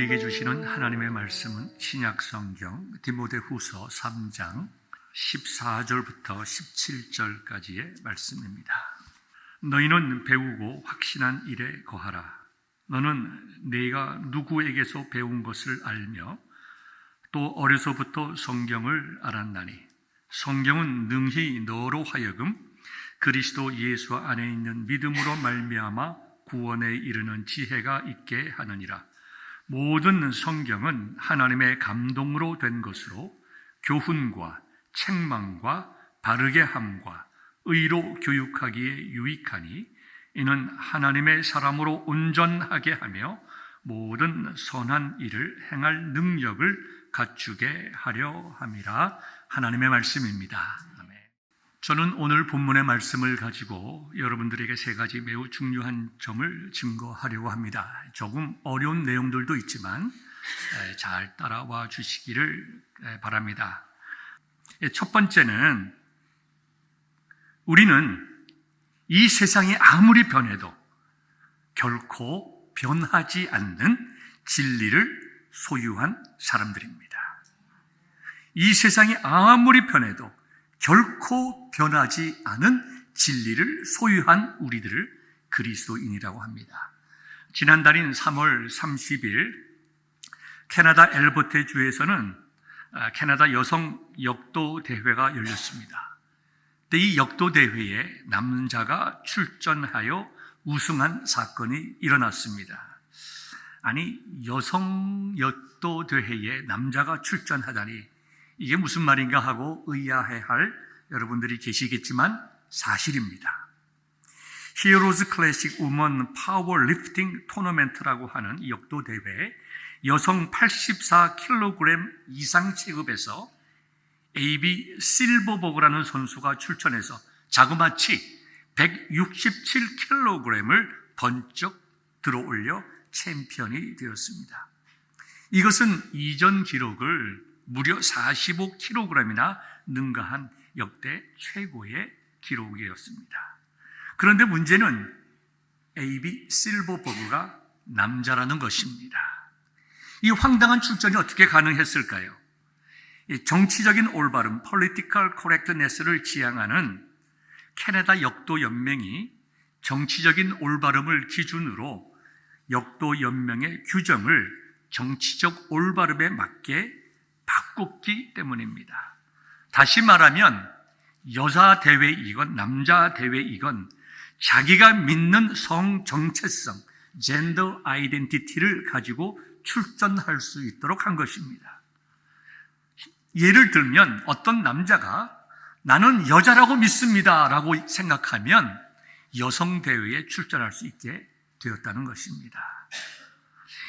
우리에게 주시는 하나님의 말씀은 신약성경 디모데후서 3장 14절부터 17절까지의 말씀입니다. 너희는 배우고 확신한 일에 거하라. 너는 네가 누구에게서 배운 것을 알며 또 어려서부터 성경을 알았나니 성경은 능히 너로 하여금 그리스도 예수 안에 있는 믿음으로 말미암아 구원에 이르는 지혜가 있게 하느니라. 모든 성경은 하나님의 감동으로 된 것으로 교훈과 책망과 바르게 함과 의로 교육하기에 유익하니 이는 하나님의 사람으로 온전하게 하며 모든 선한 일을 행할 능력을 갖추게 하려 함이라. 하나님의 말씀입니다. 저는 오늘 본문의 말씀을 가지고 여러분들에게 세 가지 매우 중요한 점을 증거하려고 합니다. 조금 어려운 내용들도 있지만 잘 따라와 주시기를 바랍니다. 첫 번째는 우리는 이 세상이 아무리 변해도 결코 변하지 않는 진리를 소유한 사람들입니다. 이 세상이 아무리 변해도 결코 변하지 않은 진리를 소유한 우리들을 그리스도인이라고 합니다. 지난달인 3월 30일 캐나다 엘버트 주에서는 캐나다 여성 역도 대회가 열렸습니다. 이 역도 대회에 남자가 출전하여 우승한 사건이 일어났습니다. 아니, 여성 역도 대회에 남자가 출전하다니 이게 무슨 말인가 하고 의아해할 여러분들이 계시겠지만 사실입니다. 히어로즈 클래식 우먼 파워리프팅 토너먼트라고 하는 이 역도 대회에 여성 84kg 이상 체급에서 AB 실버버그라는 선수가 출전해서 자그마치 167kg을 번쩍 들어올려 챔피언이 되었습니다. 이것은 이전 기록을 무려 45kg이나 능가한 역대 최고의 기록이었습니다. 그런데 문제는 AB 실버버그가 남자라는 것입니다. 이 황당한 출전이 어떻게 가능했을까요? 정치적인 올바름, political correctness를 지향하는 캐나다 역도 연맹이 정치적인 올바름을 기준으로 역도 연맹의 규정을 정치적 올바름에 맞게 바꿨기 때문입니다. 다시 말하면 여자 대회이건 남자 대회이건 자기가 믿는 성 정체성, 젠더 아이덴티티를 가지고 출전할 수 있도록 한 것입니다. 예를 들면 어떤 남자가 나는 여자라고 믿습니다 라고 생각하면 여성 대회에 출전할 수 있게 되었다는 것입니다.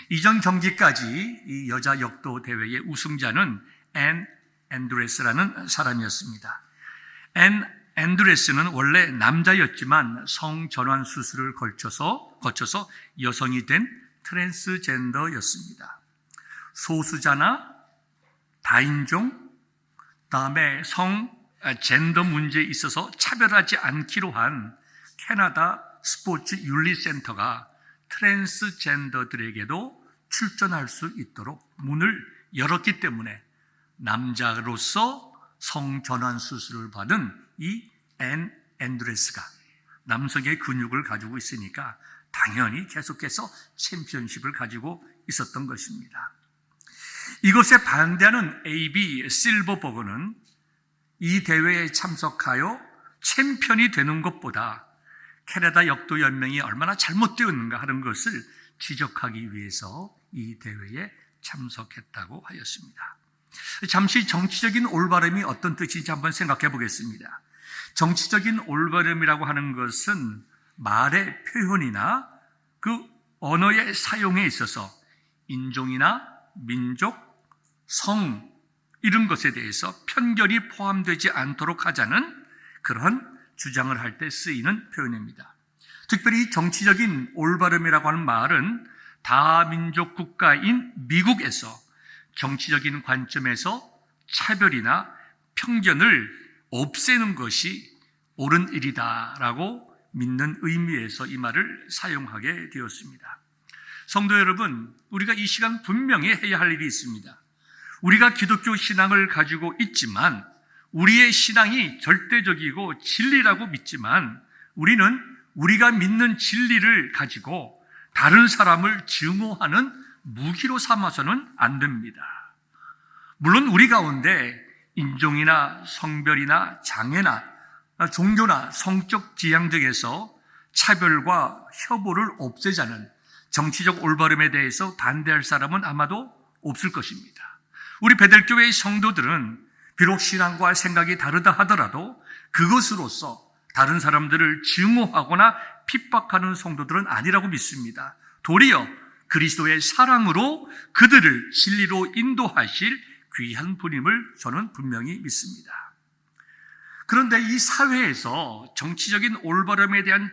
이전 경기까지 이 여자 역도 대회의 우승자는 앤 앤드레스라는 사람이었습니다. 앤 앤드레스는 원래 남자였지만 성전환 수술을 거쳐서 여성이 된 트랜스젠더였습니다. 소수자나 다인종, 다음에 젠더 문제에 있어서 차별하지 않기로 한 캐나다 스포츠 윤리센터가 트랜스젠더들에게도 출전할 수 있도록 문을 열었기 때문에 남자로서 성전환 수술을 받은 이 앤 앤드레스가 남성의 근육을 가지고 있으니까 당연히 계속해서 챔피언십을 가지고 있었던 것입니다. 이것에 반대하는 AB 실버버그는 이 대회에 참석하여 챔피언이 되는 것보다 캐나다 역도 연맹이 얼마나 잘못되었는가 하는 것을 지적하기 위해서 이 대회에 참석했다고 하였습니다. 잠시 정치적인 올바름이 어떤 뜻인지 한번 생각해 보겠습니다. 정치적인 올바름이라고 하는 것은 말의 표현이나 그 언어의 사용에 있어서 인종이나 민족, 성 이런 것에 대해서 편견이 포함되지 않도록 하자는 그런 주장을 할 때 쓰이는 표현입니다. 특별히 정치적인 올바름이라고 하는 말은 다민족 국가인 미국에서 정치적인 관점에서 차별이나 편견을 없애는 것이 옳은 일이다라고 믿는 의미에서 이 말을 사용하게 되었습니다. 성도 여러분, 우리가 이 시간 분명히 해야 할 일이 있습니다. 우리가 기독교 신앙을 가지고 있지만, 우리의 신앙이 절대적이고 진리라고 믿지만, 우리는 우리가 믿는 진리를 가지고 다른 사람을 증오하는 무기로 삼아서는 안 됩니다. 물론 우리 가운데 인종이나 성별이나 장애나 종교나 성적 지향 등에서 차별과 혐오를 없애자는 정치적 올바름에 대해서 반대할 사람은 아마도 없을 것입니다. 우리 베델교회의 성도들은 비록 신앙과 생각이 다르다 하더라도 그것으로서 다른 사람들을 증오하거나 핍박하는 성도들은 아니라고 믿습니다. 도리어 그리스도의 사랑으로 그들을 진리로 인도하실 귀한 분임을 저는 분명히 믿습니다. 그런데 이 사회에서 정치적인 올바름에 대한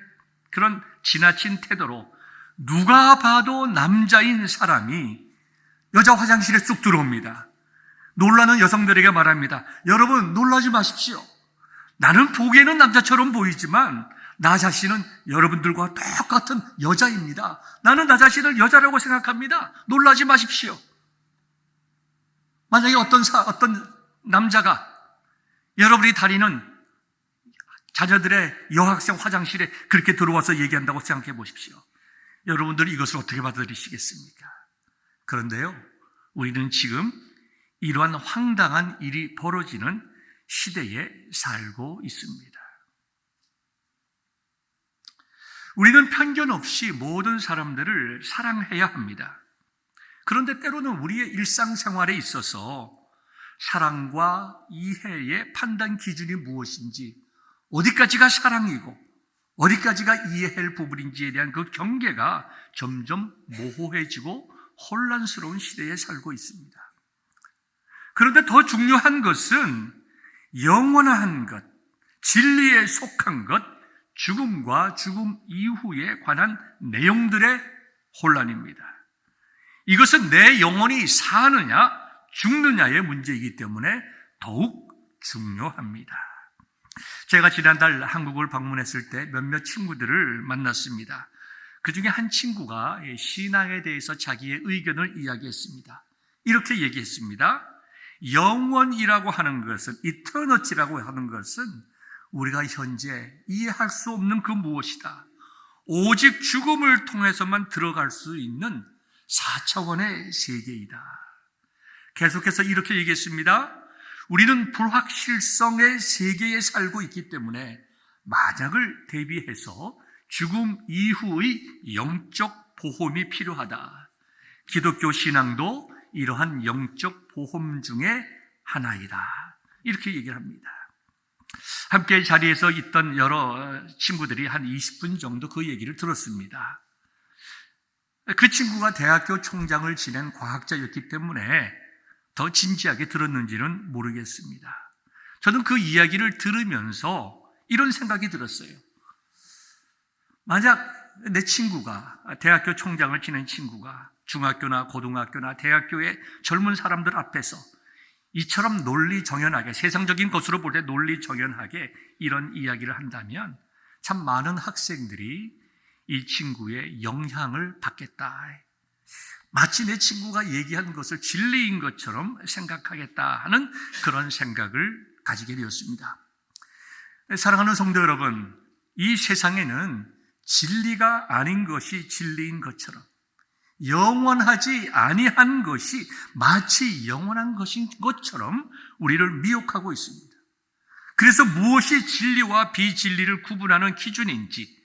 그런 지나친 태도로 누가 봐도 남자인 사람이 여자 화장실에 쑥 들어옵니다. 놀라는 여성들에게 말합니다. 여러분, 놀라지 마십시오. 나는 보기에는 남자처럼 보이지만 나 자신은 여러분들과 똑같은 여자입니다. 나는 나 자신을 여자라고 생각합니다. 놀라지 마십시오. 만약에 어떤 남자가 여러분이 다니는 자녀들의 여학생 화장실에 그렇게 들어와서 얘기한다고 생각해 보십시오. 여러분들이 이것을 어떻게 받아들이시겠습니까? 그런데요, 우리는 지금 이러한 황당한 일이 벌어지는 시대에 살고 있습니다. 우리는 편견 없이 모든 사람들을 사랑해야 합니다. 그런데 때로는 우리의 일상생활에 있어서 사랑과 이해의 판단 기준이 무엇인지, 어디까지가 사랑이고 어디까지가 이해할 부분인지에 대한 그 경계가 점점 모호해지고 혼란스러운 시대에 살고 있습니다. 그런데 더 중요한 것은 영원한 것, 진리에 속한 것, 죽음과 죽음 이후에 관한 내용들의 혼란입니다. 이것은 내 영혼이 사느냐 죽느냐의 문제이기 때문에 더욱 중요합니다. 제가 지난달 한국을 방문했을 때 몇몇 친구들을 만났습니다. 그 중에 한 친구가 신앙에 대해서 자기의 의견을 이야기했습니다. 이렇게 얘기했습니다. 영원이라고 하는 것은, 이터너티라고 하는 것은 우리가 현재 이해할 수 없는 그 무엇이다. 오직 죽음을 통해서만 들어갈 수 있는 4차원의 세계이다. 계속해서 이렇게 얘기했습니다. 우리는 불확실성의 세계에 살고 있기 때문에 만약을 대비해서 죽음 이후의 영적 보험이 필요하다. 기독교 신앙도 이러한 영적 보험 중에 하나이다. 이렇게 얘기를 합니다. 함께 자리에서 있던 여러 친구들이 한 20분 정도 그 얘기를 들었습니다. 그 친구가 대학교 총장을 지낸 과학자였기 때문에 더 진지하게 들었는지는 모르겠습니다. 저는 그 이야기를 들으면서 이런 생각이 들었어요. 만약 내 친구가, 대학교 총장을 지낸 친구가 중학교나 고등학교나 대학교의 젊은 사람들 앞에서 이처럼 논리정연하게, 세상적인 것으로 볼 때 논리정연하게 이런 이야기를 한다면 참 많은 학생들이 이 친구의 영향을 받겠다. 마치 내 친구가 얘기한 것을 진리인 것처럼 생각하겠다 하는 그런 생각을 가지게 되었습니다. 사랑하는 성도 여러분, 이 세상에는 진리가 아닌 것이 진리인 것처럼 영원하지 아니한 것이 마치 영원한 것인 것처럼 우리를 미혹하고 있습니다. 그래서 무엇이 진리와 비진리를 구분하는 기준인지,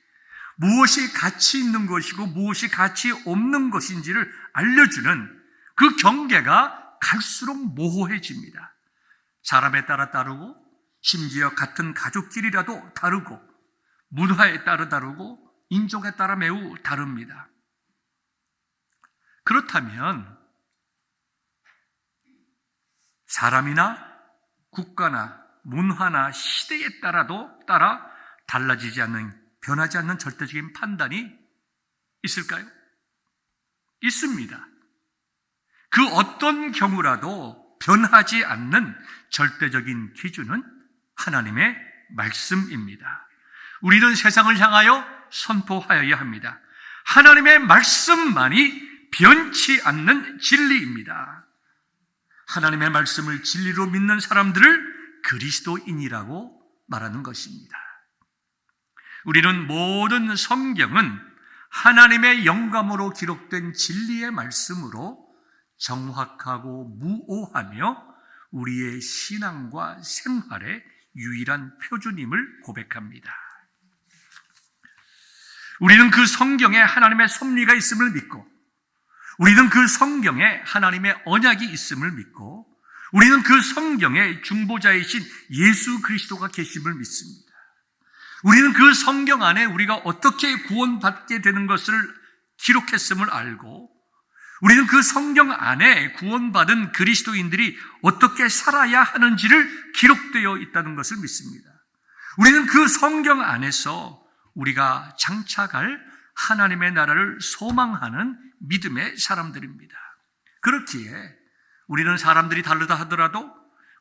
무엇이 가치 있는 것이고 무엇이 가치 없는 것인지를 알려주는 그 경계가 갈수록 모호해집니다. 사람에 따라 다르고, 심지어 같은 가족끼리라도 다르고, 문화에 따라 다르고, 인종에 따라 매우 다릅니다. 그렇다면 사람이나 국가나 문화나 시대에 따라 달라지지 않는, 변하지 않는 절대적인 판단이 있을까요? 있습니다. 그 어떤 경우라도 변하지 않는 절대적인 기준은 하나님의 말씀입니다. 우리는 세상을 향하여 선포하여야 합니다. 하나님의 말씀만이 변치 않는 진리입니다. 하나님의 말씀을 진리로 믿는 사람들을 그리스도인이라고 말하는 것입니다. 우리는 모든 성경은 하나님의 영감으로 기록된 진리의 말씀으로 정확하고 무오하며 우리의 신앙과 생활의 유일한 표준임을 고백합니다. 우리는 그 성경에 하나님의 섭리가 있음을 믿고, 우리는 그 성경에 하나님의 언약이 있음을 믿고, 우리는 그 성경에 중보자이신 예수 그리스도가 계심을 믿습니다. 우리는 그 성경 안에 우리가 어떻게 구원받게 되는 것을 기록했음을 알고, 우리는 그 성경 안에 구원받은 그리스도인들이 어떻게 살아야 하는지를 기록되어 있다는 것을 믿습니다. 우리는 그 성경 안에서 우리가 장차갈 하나님의 나라를 소망하는 믿음의 사람들입니다. 그렇기에 우리는 사람들이 다르다 하더라도,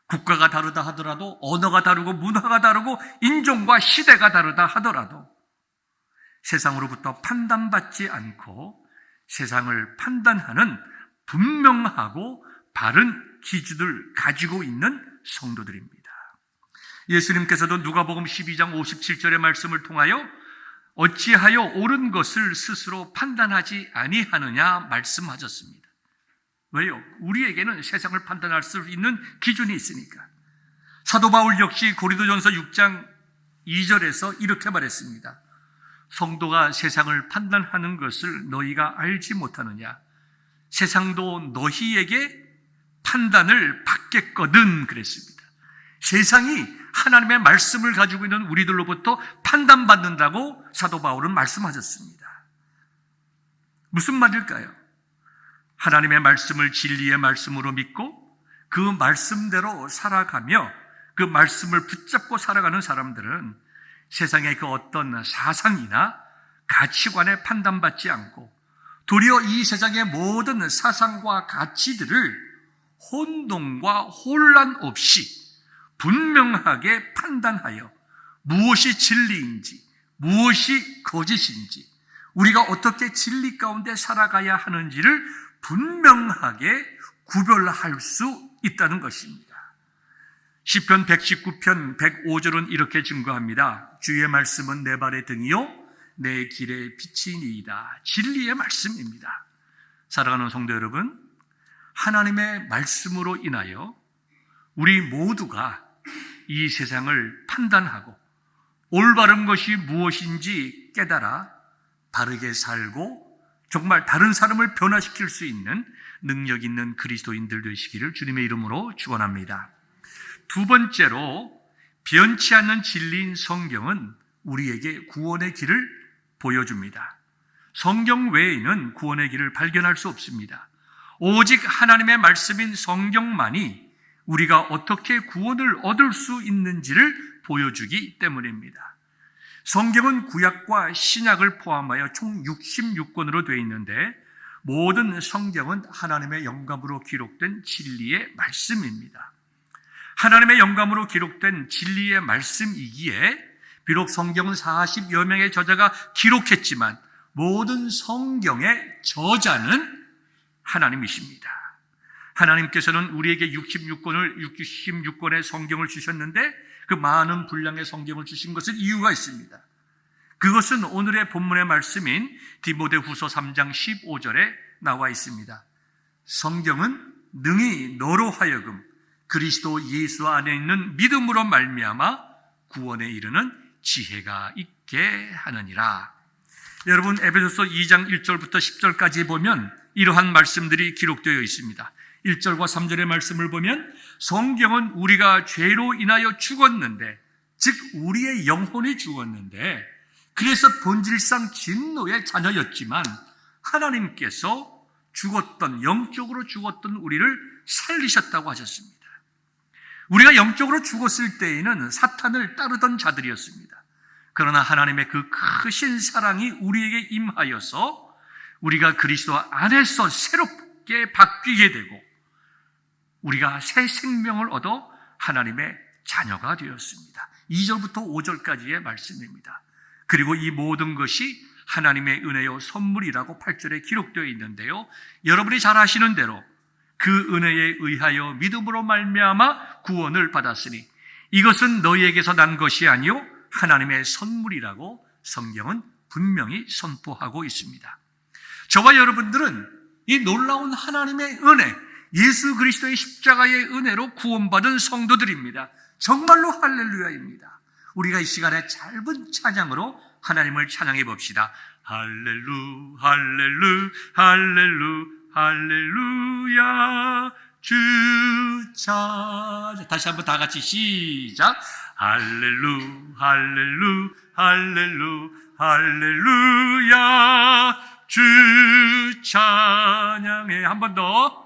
국가가 다르다 하더라도, 언어가 다르고 문화가 다르고 인종과 시대가 다르다 하더라도 세상으로부터 판단받지 않고 세상을 판단하는 분명하고 바른 기준을 가지고 있는 성도들입니다. 예수님께서도 누가복음 12장 57절의 말씀을 통하여 어찌하여 옳은 것을 스스로 판단하지 아니하느냐 말씀하셨습니다. 왜요? 우리에게는 세상을 판단할 수 있는 기준이 있으니까. 사도 바울 역시 고린도전서 6장 2절에서 이렇게 말했습니다. 성도가 세상을 판단하는 것을 너희가 알지 못하느냐? 세상도 너희에게 판단을 받겠거든 그랬습니다. 세상이 하나님의 말씀을 가지고 있는 우리들로부터 판단받는다고 사도 바울은 말씀하셨습니다. 무슨 말일까요? 하나님의 말씀을 진리의 말씀으로 믿고 그 말씀대로 살아가며 그 말씀을 붙잡고 살아가는 사람들은 세상의 그 어떤 사상이나 가치관에 판단받지 않고 도리어 이 세상의 모든 사상과 가치들을 혼동과 혼란 없이 분명하게 판단하여 무엇이 진리인지 무엇이 거짓인지 우리가 어떻게 진리 가운데 살아가야 하는지를 분명하게 구별할 수 있다는 것입니다. 시편 119편 105절은 이렇게 증거합니다. 주의 말씀은 내 발의 등이요 내 길의 빛이니이다. 진리의 말씀입니다. 사랑하는 성도 여러분, 하나님의 말씀으로 인하여 우리 모두가 이 세상을 판단하고 올바른 것이 무엇인지 깨달아 바르게 살고 정말 다른 사람을 변화시킬 수 있는 능력 있는 그리스도인들 되시기를 주님의 이름으로 축원합니다. 두 번째로 변치 않는 진리인 성경은 우리에게 구원의 길을 보여줍니다. 성경 외에는 구원의 길을 발견할 수 없습니다. 오직 하나님의 말씀인 성경만이 우리가 어떻게 구원을 얻을 수 있는지를 보여주기 때문입니다. 성경은 구약과 신약을 포함하여 총 66권으로 되어 있는데 모든 성경은 하나님의 영감으로 기록된 진리의 말씀입니다. 하나님의 영감으로 기록된 진리의 말씀이기에 비록 성경은 40여 명의 저자가 기록했지만 모든 성경의 저자는 하나님이십니다. 하나님께서는 우리에게 66권의 성경을 주셨는데 그 많은 분량의 성경을 주신 것은 이유가 있습니다. 그것은 오늘의 본문의 말씀인 디모데후서 3장 15절에 나와 있습니다. 성경은 능히 너로 하여금 그리스도 예수 안에 있는 믿음으로 말미암아 구원에 이르는 지혜가 있게 하느니라. 여러분, 에베소서 2장 1절부터 10절까지 보면 이러한 말씀들이 기록되어 있습니다. 1절과 3절의 말씀을 보면 성경은 우리가 죄로 인하여 죽었는데, 즉 우리의 영혼이 죽었는데 그래서 본질상 진노의 자녀였지만 하나님께서 죽었던, 영적으로 죽었던 우리를 살리셨다고 하셨습니다. 우리가 영적으로 죽었을 때에는 사탄을 따르던 자들이었습니다. 그러나 하나님의 그 크신 사랑이 우리에게 임하여서 우리가 그리스도 안에서 새롭게 바뀌게 되고 우리가 새 생명을 얻어 하나님의 자녀가 되었습니다. 2절부터 5절까지의 말씀입니다. 그리고 이 모든 것이 하나님의 은혜요 선물이라고 8절에 기록되어 있는데요. 여러분이 잘 아시는 대로 그 은혜에 의하여 믿음으로 말미암아 구원을 받았으니 이것은 너희에게서 난 것이 아니요 하나님의 선물이라고 성경은 분명히 선포하고 있습니다. 저와 여러분들은 이 놀라운 하나님의 은혜, 예수 그리스도의 십자가의 은혜로 구원받은 성도들입니다. 정말로 할렐루야입니다. 우리가 이 시간에 짧은 찬양으로 하나님을 찬양해 봅시다. 할렐루 할렐루 할렐루 할렐루야 주 찬양. 다시 한번 다 같이 시작. 할렐루 할렐루 할렐루 할렐루야 주 찬양해. 한 번 더.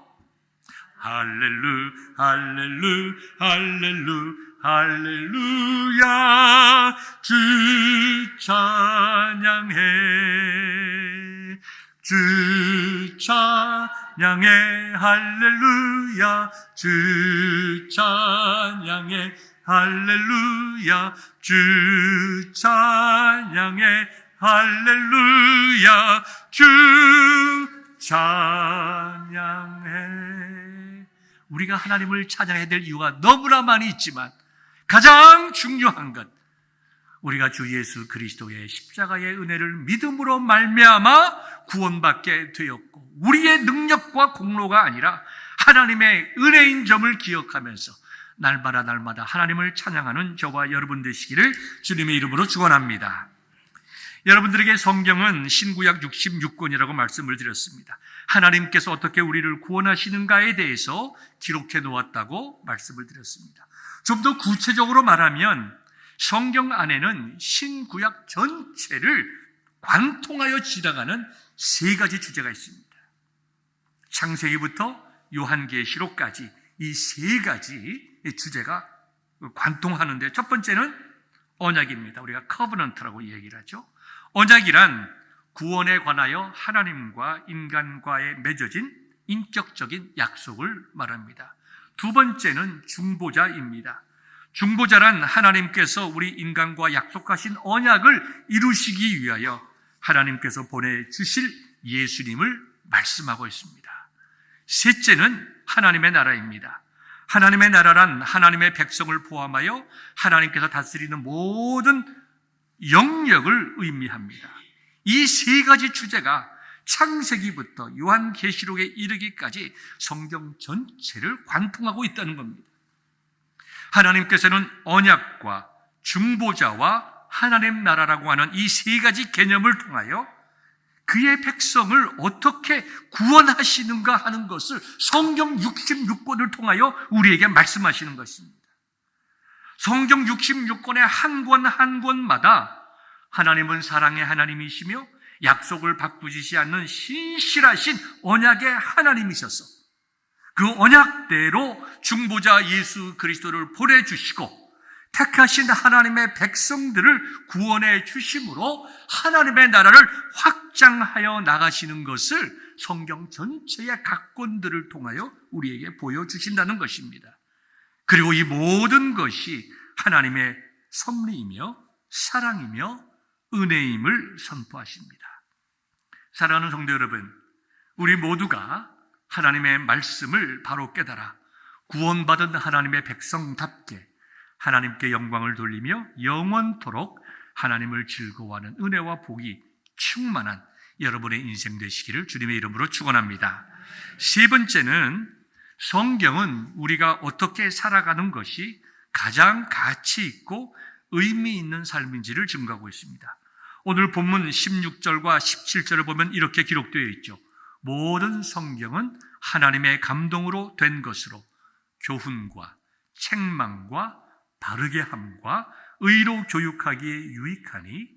할렐루 할렐루 할렐루 할렐루야 주 찬양해. 주 찬양해. 할렐루야 주 찬양해. 할렐루야 주 찬양해. 할렐루야 주 찬양해. 우리가 하나님을 찬양해야 될 이유가 너무나 많이 있지만 가장 중요한 것, 우리가 주 예수 그리스도의 십자가의 은혜를 믿음으로 말미암아 구원받게 되었고 우리의 능력과 공로가 아니라 하나님의 은혜인 점을 기억하면서 날마다 하나님을 찬양하는 저와 여러분 되시기를 주님의 이름으로 축원합니다. 여러분들에게 성경은 신구약 66권이라고 말씀을 드렸습니다. 하나님께서 어떻게 우리를 구원하시는가에 대해서 기록해 놓았다고 말씀을 드렸습니다. 좀 더 구체적으로 말하면 성경 안에는 신구약 전체를 관통하여 지나가는 세 가지 주제가 있습니다. 창세기부터 요한계시록까지 이 세 가지 주제가 관통하는데, 첫 번째는 언약입니다. 우리가 커버넌트라고 얘기를 하죠. 언약이란 구원에 관하여 하나님과 인간과의 맺어진 인격적인 약속을 말합니다. 두 번째는 중보자입니다. 중보자란 하나님께서 우리 인간과 약속하신 언약을 이루시기 위하여 하나님께서 보내주실 예수님을 말씀하고 있습니다. 셋째는 하나님의 나라입니다. 하나님의 나라란 하나님의 백성을 포함하여 하나님께서 다스리는 모든 영역을 의미합니다. 이 세 가지 주제가 창세기부터 요한계시록에 이르기까지 성경 전체를 관통하고 있다는 겁니다. 하나님께서는 언약과 중보자와 하나님 나라라고 하는 이 세 가지 개념을 통하여 그의 백성을 어떻게 구원하시는가 하는 것을 성경 66권을 통하여 우리에게 말씀하시는 것입니다. 성경 66권의 한 권 한 권마다 하나님은 사랑의 하나님이시며 약속을 바꾸시지 않는 신실하신 언약의 하나님이셔서 그 언약대로 중보자 예수 그리스도를 보내주시고 택하신 하나님의 백성들을 구원해 주심으로 하나님의 나라를 확장하여 나가시는 것을 성경 전체의 각 권들을 통하여 우리에게 보여주신다는 것입니다. 그리고 이 모든 것이 하나님의 섭리이며 사랑이며 은혜임을 선포하십니다. 사랑하는 성도 여러분, 우리 모두가 하나님의 말씀을 바로 깨달아 구원받은 하나님의 백성답게 하나님께 영광을 돌리며 영원토록 하나님을 즐거워하는 은혜와 복이 충만한 여러분의 인생 되시기를 주님의 이름으로 축원합니다. 세 번째는 성경은 우리가 어떻게 살아가는 것이 가장 가치 있고 의미 있는 삶인지를 증거하고 있습니다. 오늘 본문 16절과 17절을 보면 이렇게 기록되어 있죠. 모든 성경은 하나님의 감동으로 된 것으로 교훈과 책망과 바르게 함과 의로 교육하기에 유익하니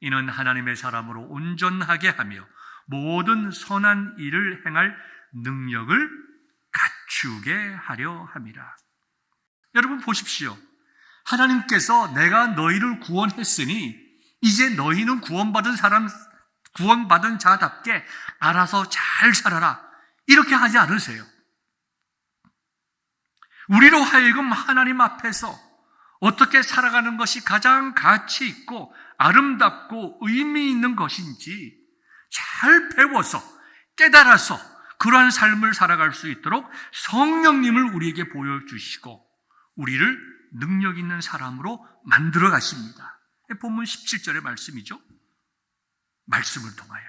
이는 하나님의 사람으로 온전하게 하며 모든 선한 일을 행할 능력을 갖추게 하려 함이라. 여러분 보십시오. 하나님께서 내가 너희를 구원했으니 이제 너희는 구원받은 자답게 알아서 잘 살아라, 이렇게 하지 않으세요. 우리로 하여금 하나님 앞에서 어떻게 살아가는 것이 가장 가치 있고 아름답고 의미 있는 것인지 잘 배워서 깨달아서 그러한 삶을 살아갈 수 있도록 성령님을 우리에게 보여주시고 우리를 능력 있는 사람으로 만들어 가십니다. 본문 17절의 말씀이죠. 말씀을 통하여.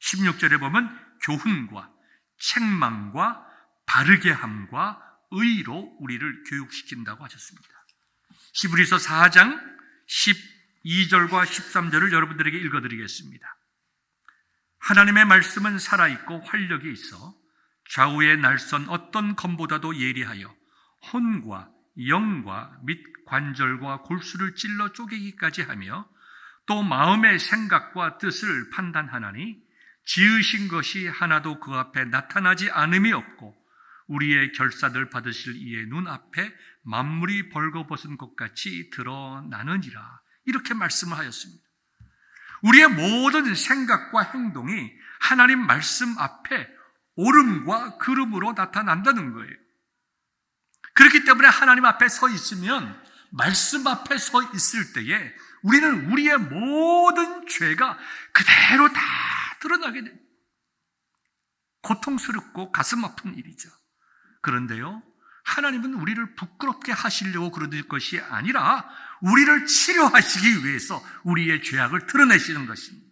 16절에 보면 교훈과 책망과 바르게 함과 의로 우리를 교육시킨다고 하셨습니다. 히브리서 4장 12절과 13절을 여러분들에게 읽어드리겠습니다. 하나님의 말씀은 살아있고 활력이 있어 좌우의 날선 어떤 검보다도 예리하여 혼과 영과 및 관절과 골수를 찔러 쪼개기까지 하며 또 마음의 생각과 뜻을 판단하나니 지으신 것이 하나도 그 앞에 나타나지 않음이 없고 우리의 결사들 받으실 이의 눈앞에 만물이 벌거벗은 것 같이 드러나느니라. 이렇게 말씀을 하였습니다. 우리의 모든 생각과 행동이 하나님 말씀 앞에 옳음과 그름으로 나타난다는 거예요. 그렇기 때문에 하나님 앞에 서 있으면, 말씀 앞에 서 있을 때에 우리는 우리의 모든 죄가 그대로 다 드러나게 됩니다. 고통스럽고 가슴 아픈 일이죠. 그런데요, 하나님은 우리를 부끄럽게 하시려고 그러는 것이 아니라 우리를 치료하시기 위해서 우리의 죄악을 드러내시는 것입니다.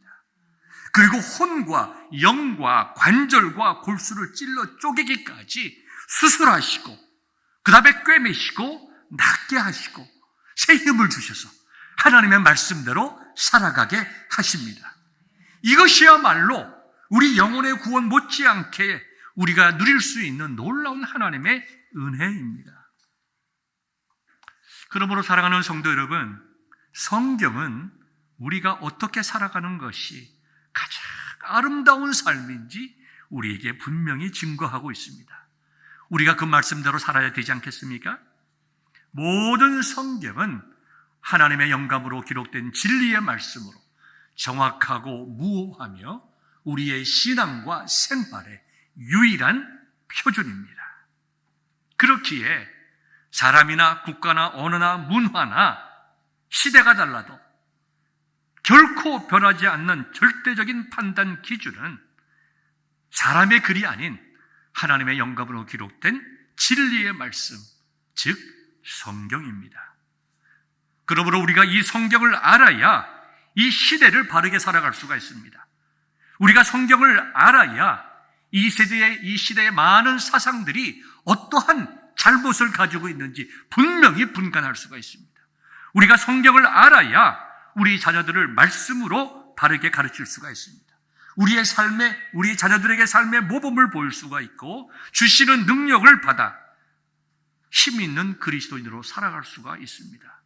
그리고 혼과 영과 관절과 골수를 찔러 쪼개기까지 수술하시고 그 다음에 꿰매시고 낫게 하시고 새 힘을 주셔서 하나님의 말씀대로 살아가게 하십니다. 이것이야말로 우리 영혼의 구원 못지않게 우리가 누릴 수 있는 놀라운 하나님의 은혜입니다. 그러므로 사랑하는 성도 여러분, 성경은 우리가 어떻게 살아가는 것이 가장 아름다운 삶인지 우리에게 분명히 증거하고 있습니다. 우리가 그 말씀대로 살아야 되지 않겠습니까? 모든 성경은 하나님의 영감으로 기록된 진리의 말씀으로 정확하고 무오하며 우리의 신앙과 생활의 유일한 표준입니다. 그렇기에 사람이나 국가나 언어나 문화나 시대가 달라도 결코 변하지 않는 절대적인 판단 기준은 사람의 글이 아닌 하나님의 영감으로 기록된 진리의 말씀, 즉 성경입니다. 그러므로 우리가 이 성경을 알아야 이 시대를 바르게 살아갈 수가 있습니다. 우리가 성경을 알아야 이 시대의 많은 사상들이 어떠한 잘못을 가지고 있는지 분명히 분간할 수가 있습니다. 우리가 성경을 알아야 우리 자녀들을 말씀으로 바르게 가르칠 수가 있습니다. 우리 자녀들에게 삶의 모범을 보일 수가 있고 주시는 능력을 받아 힘 있는 그리스도인으로 살아갈 수가 있습니다.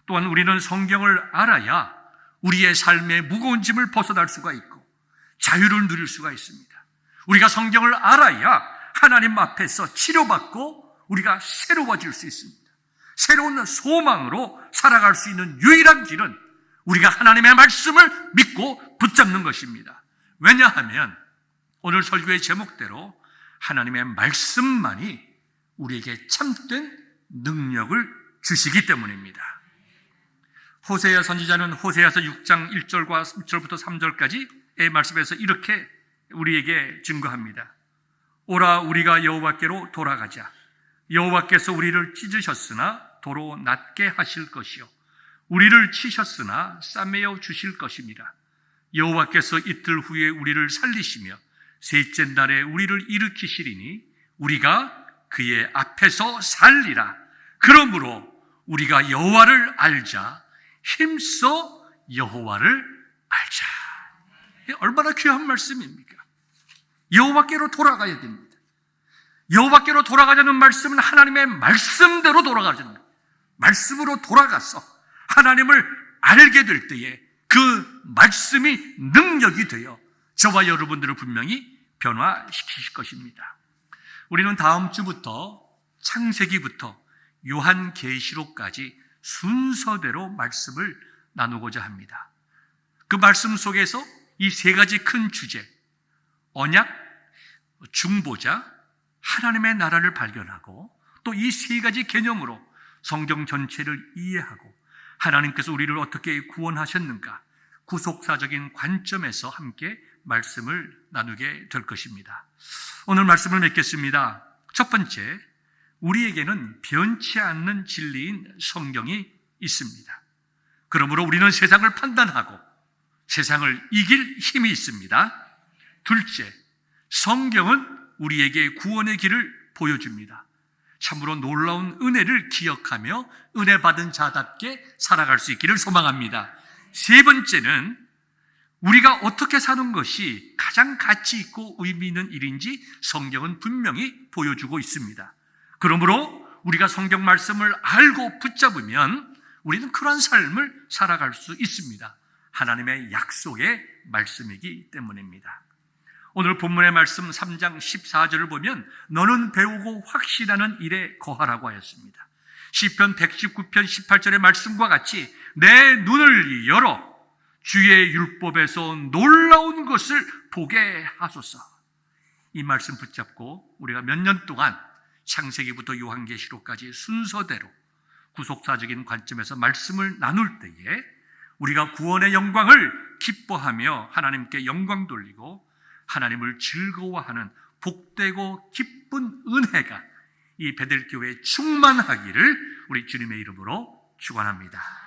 또한 우리는 성경을 알아야 우리의 삶의 무거운 짐을 벗어날 수가 있고 자유를 누릴 수가 있습니다. 우리가 성경을 알아야 하나님 앞에서 치료받고 우리가 새로워질 수 있습니다. 새로운 소망으로 살아갈 수 있는 유일한 길은 우리가 하나님의 말씀을 믿고 붙잡는 것입니다. 왜냐하면 오늘 설교의 제목대로 하나님의 말씀만이 우리에게 참된 능력을 주시기 때문입니다. 호세아 선지자는 호세아서 6장 1절부터 3절까지의 말씀에서 이렇게 우리에게 증거합니다. 오라 우리가 여호와께로 돌아가자. 여호와께서 우리를 찢으셨으나 도로 낫게 하실 것이요 우리를 치셨으나 싸매어 주실 것입니다. 여호와께서 이틀 후에 우리를 살리시며 셋째 날에 우리를 일으키시리니 우리가 그의 앞에서 살리라. 그러므로 우리가 여호와를 알자. 힘써 여호와를 알자. 얼마나 귀한 말씀입니까? 여호와께로 돌아가야 됩니다. 여호와께로 돌아가자는 말씀은 하나님의 말씀대로 돌아가자는 거예요. 말씀으로 돌아가서 하나님을 알게 될 때에 그 말씀이 능력이 되어 저와 여러분들을 분명히 변화시키실 것입니다. 우리는 다음 주부터 창세기부터 요한계시록까지 순서대로 말씀을 나누고자 합니다. 그 말씀 속에서 이 세 가지 큰 주제, 언약, 중보자, 하나님의 나라를 발견하고 또 이 세 가지 개념으로 성경 전체를 이해하고 하나님께서 우리를 어떻게 구원하셨는가 구속사적인 관점에서 함께 말씀을 나누게 될 것입니다. 오늘 말씀을 맺겠습니다. 첫 번째, 우리에게는 변치 않는 진리인 성경이 있습니다. 그러므로 우리는 세상을 판단하고 세상을 이길 힘이 있습니다. 둘째, 성경은 우리에게 구원의 길을 보여줍니다. 참으로 놀라운 은혜를 기억하며 은혜 받은 자답게 살아갈 수 있기를 소망합니다. 세 번째는 우리가 어떻게 사는 것이 가장 가치 있고 의미 있는 일인지 성경은 분명히 보여주고 있습니다. 그러므로 우리가 성경 말씀을 알고 붙잡으면 우리는 그런 삶을 살아갈 수 있습니다. 하나님의 약속의 말씀이기 때문입니다. 오늘 본문의 말씀 3장 14절을 보면 너는 배우고 확신하는 일에 거하라고 하였습니다. 시편 119편 18절의 말씀과 같이 내 눈을 열어 주의 율법에서 놀라운 것을 보게 하소서. 이 말씀 붙잡고 우리가 몇 년 동안 창세기부터 요한계시록까지 순서대로 구속사적인 관점에서 말씀을 나눌 때에 우리가 구원의 영광을 기뻐하며 하나님께 영광 돌리고 하나님을 즐거워하는 복되고 기쁜 은혜가 이 베델교회에 충만하기를 우리 주님의 이름으로 축원합니다.